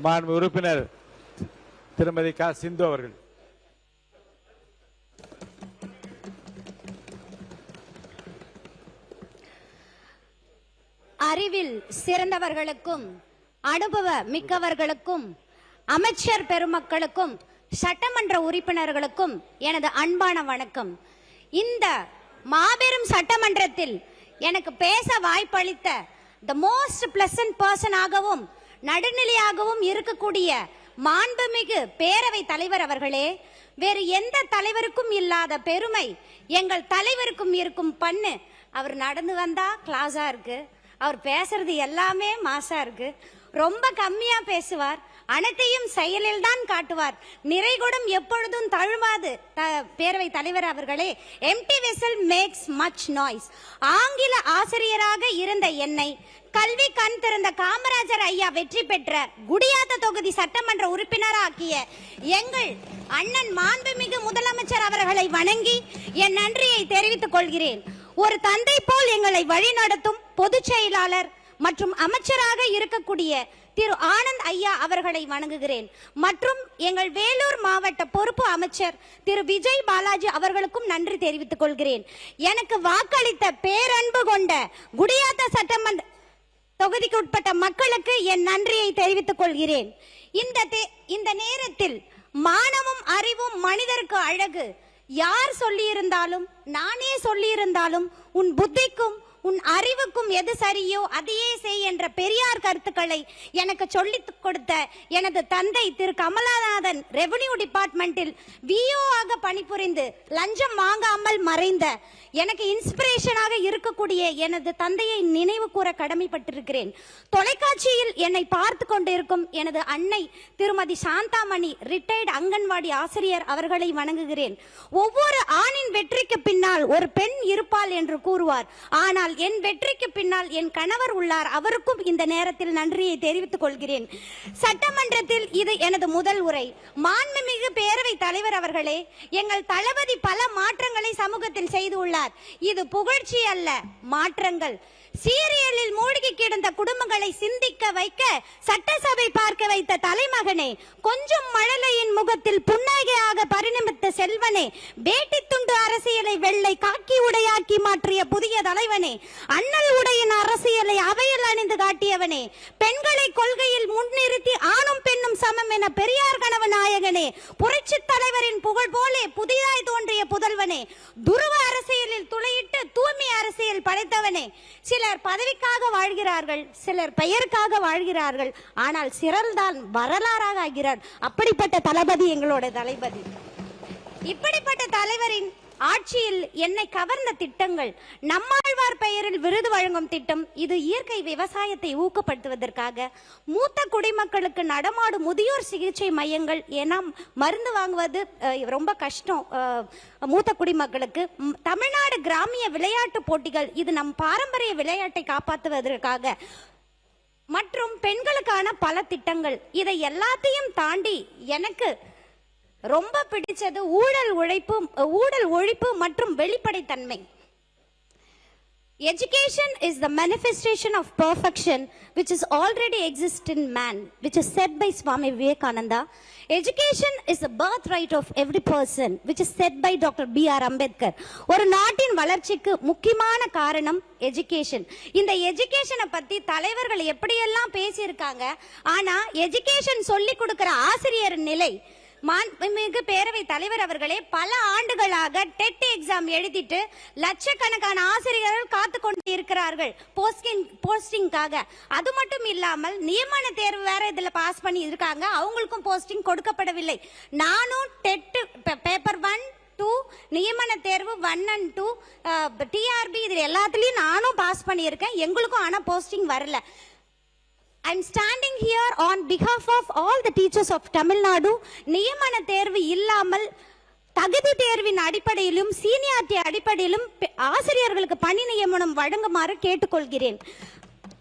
மாண்பு உறுப்பினர் திருமதி க சிந்து அவர்கள். அறிவில் சிறந்தவர்களுக்கும் அனுபவ மிக்கவர்களுக்கும் அமைச்சர் பெருமக்களுக்கும் சட்டமன்ற உறுப்பினர்களுக்கும் எனது அன்பான வணக்கம். இந்த மாபெரும் சட்டமன்றத்தில் எனக்கு பேச வாய்ப்பளித்த த மோஸ்ட் பிளசன்ட் பர்சனாகவும் நடுநிலையாகவும் இருக்கக்கூடிய மாண்புமிகு பேரவை தலைவர் அவர்களே, வேறு எந்த தலைவருக்கும் இல்லாத பெருமை எங்கள் தலைவருக்கும் இருக்கும் பண்ணு. அவர் நடந்து வந்தா கிளாஸா இருக்கு, அவர் பேசுறது எல்லாமே மாசா இருக்கு, ரொம்ப கம்மியா பேசுவார், அனைத்தையும் செயலில் தான் காட்டுவார், நிறைகுடம் எப்பொழுதும் தழுவாது. பேரவை தலைவர் அவர்களே, empty vessel makes much noise. ஆங்கில ஆசிரியராக இருந்த என்னை கல்வி கண் திறந்த காமராஜர் ஐயா வெற்றி பெற்ற குடியாத்த தொகுதி சட்டமன்ற உறுப்பினராக்கிய எங்கள் அண்ணன் மாண்புமிகு முதலமைச்சர் அவர்களை வணங்கி என் நன்றியை தெரிவித்துக் கொள்கிறேன். ஒரு தந்தை போல் எங்களை வழிநடத்தும் பொதுச் செயலாளர் மற்றும் அமைச்சராக இருக்கக்கூடிய திரு ஆனந்த் ஐயா அவர்களை வணங்குகிறேன். மற்றும் எங்கள் வேலூர் மாவட்ட பொறுப்பு அமைச்சர் திரு விஜய் பாலாஜி அவர்களுக்கும் நன்றி தெரிவித்துக் கொள்கிறேன். எனக்கு வாக்களித்த பேரன்பு கொண்ட குடியாத்த சட்டமன்ற தொகுதிக்கு உட்பட்ட மக்களுக்கு என் நன்றியை தெரிவித்துக் கொள்கிறேன். இந்த நேரத்தில் மானமும் அறிவும் மனிதருக்கு அழகு. யார் சொல்லியிருந்தாலும் நானே சொல்லியிருந்தாலும் உன் புத்திக்கும் உன் அறிவுக்கும் எது சரியோ அதையே செய் என்ற பெரியார் கருத்துக்களை எனக்கு சொல்லிக் கொடுத்த எனது தந்தை திரு கமலநாதன் ரெவென்யூ டிபார்ட்மெண்டில் விஓ ஆக பணிபுரிந்து லஞ்சம் வாங்காமல் மறைந்த எனக்கு இன்ஸ்பிரேஷனாக இருக்கக்கூடிய எனது தந்தையை நினைவு கூற கடமைப்பட்டிருக்கிறேன். தொலைக்காட்சியில் என்னை பார்த்து கொண்டிருக்கும் எனது அன்னை திருமதி சாந்தாமணி ரிட்டையர்டு அங்கன்வாடி ஆசிரியர் அவர்களை வணங்குகிறேன். ஒவ்வொரு ஆணின் வெற்றிக்கு பின்னால் ஒரு பெண் இருப்பாள் என்று கூறுவார். ஆனால் என் வெற்றிக்கு பின்னால் என் கணவர் உள்ளார். அவருக்கும் இந்த நேரத்தில் நன்றியை தெரிவித்துக் கொள்கிறேன். சட்டமன்றத்தில் இது எனது முதல் உரை. மாண்புமிகு பேரவை தலைவர் அவர்களே, எங்கள் தளபதி பல மாற்றங்களை சமூகத்தில் செய்துள்ளார். இது புகழ்ச்சி அல்ல, மாற்றங்கள். சீரியலில் மூழ்கி கிடந்த குடும்பங்களை சிந்திக்க வைக்க சட்டசபை பார்க்க வைத்த தலைமகனே, கொஞ்சம் மழலையின் முகத்தில் புன்னகையாக பரிணமித்த செல்வனே, வேட்டி துண்டு அரசியலை வெள்ளை காக்கி உடையாக்கி மாற்றிய புதிய தலைவனே, அண்ணல் உடையின் அரசியலை அவையில் அணிந்து காட்டியவனே, பெண்களை கொள்கையில் முன்னிறுத்தி ஆணும் பெண்ணும் சமம் என பெரியார் கனவு நாயகனே, புரட்சி தலைவரின் புகழ் போலே புதிதாய் தோன்றிய புதல்வனே, துருவ அரசியலில் துளையிட்டு தூய்மை அரசியல் படைத்தவனே. சிலர் பதவிக்காக வாழ்கிறார்கள், சிலர் பெயருக்காக வாழ்கிறார்கள், ஆனால் சிறல்தான் வரலாறாக ஆகிறார். அப்படிப்பட்ட தளபதி எங்களோட தளபதி. இப்படிப்பட்ட தலைவரின் ஆட்சியில் என்னை கவர்ந்த திட்டங்கள், நம்மாழ்வார் பெயரில் விருது வழங்கும் திட்டம். இது இயற்கை விவசாயத்தை ஊக்கப்படுத்துவதற்காக. மூத்த குடிமக்களுக்கு நடமாடும் முதியோர் சிகிச்சை மையங்கள். ஏன்னா மருந்து வாங்குவது ரொம்ப கஷ்டம் மூத்த குடிமக்களுக்கு. தமிழ்நாடு கிராமிய விளையாட்டு போட்டிகள், இது நம் பாரம்பரிய விளையாட்டை காப்பாற்றுவதற்காக. மற்றும் பெண்களுக்கான பல திட்டங்கள். இதை எல்லாத்தையும் தாண்டி எனக்கு ரொம்ப பிடிச்சது ஊழல் ஒழிப்பு மற்றும் வெளிப்படைத்தன்மை. Education is the manifestation of perfection which is already exist in man, which is said by Swami Vivekananda. Education is the birthright of every person, which is said by Dr. B.R. Ambedkar. ஒரு நாட்டின் வளர்ச்சிக்கு முக்கியமான காரணம் education. இந்த எஜுகேஷனை பத்தி தலைவர்கள் எப்படியெல்லாம் பேசியிருக்காங்க. ஆனா எஜுகேஷன் சொல்லி கொடுக்கிற ஆசிரியர் நிலை. மாண்புமிகு பேரவை தலைவர் அவர்களே, பல ஆண்டுகளாக டெட் எக்ஸாம் எழுதிட்டு லட்சக்கணக்கான ஆசிரியர்கள் காத்து கொண்டு இருக்கிறார்கள் போஸ்டிங்காக. அது மட்டும் இல்லாமல் நியமன தேர்வு வேற இதுல பாஸ் பண்ணி இருக்காங்க, அவங்களுக்கும் போஸ்டிங் கொடுக்கப்படவில்லை. நானும் டெட் பேப்பர் 1, 2 நியமன தேர்வு 1 and 2 டிஆர்பி இதுல எல்லாத்துலயும் நானும் பாஸ் பண்ணியிருக்கேன், எங்களுக்கும் ஆனா போஸ்டிங் வரல. I'm standing here on behalf of all the teachers of Tamil Nadu. நியமன தேர்வு இல்லாமல் தகுதி தேர்வின் அடிப்படையிலும் சீனியாரிட்டி அடிப்படையிலும் ஆசிரியர்களுக்கு பணி நியமனம் வழங்குமாறு கேட்டுக்கொள்கிறேன்.